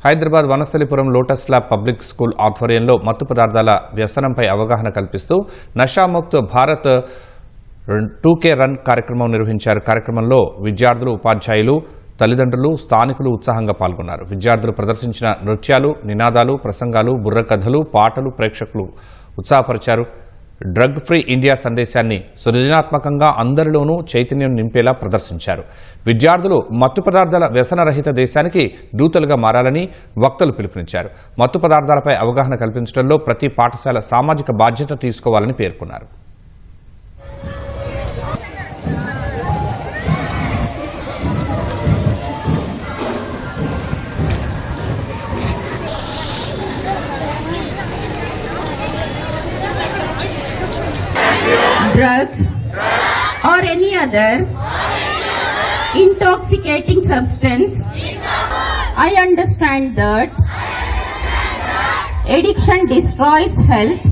Hyderabad Vanasthalipuram lotus lab public school ఆధ్వర్యంలో మత్తు పదార్థాల వ్యసనంపై అవగాహన కల్పిస్తూ నషాముక్త్ భారత్ 2K రన్ కార్యక్రమం నిర్వహించారు. కార్యక్రమంలో విద్యార్థులు, ఉపాధ్యాయులు, తల్లిదండ్రులు, స్థానికులు ఉత్సాహంగా పాల్గొన్నారు. విద్యార్థులు ప్రదర్శించిన నృత్యాలు, నినాదాలు, ప్రసంగాలు, బుర్రకథలు, పాటలు ప్రేక్షకులు ఉత్సాహపరిచారు. డ్రగ్ ఫ్రీ ఇండియా సందేశాన్ని సృజనాత్మకంగా అందరిలోనూ చైతన్యం నింపేలా ప్రదర్శించారు. విద్యార్థులు మత్తు పదార్థాల వ్యసనరహిత దేశానికి దూతలుగా మారాలని వక్తలు పిలుపునిచ్చారు. మత్తు పదార్థాలపై అవగాహన కల్పించడంలో ప్రతి పాఠశాల సామాజిక బాధ్యత తీసుకోవాలని పేర్కొన్నారు. Drugs or any other intoxicating substance. I understand that addiction destroys health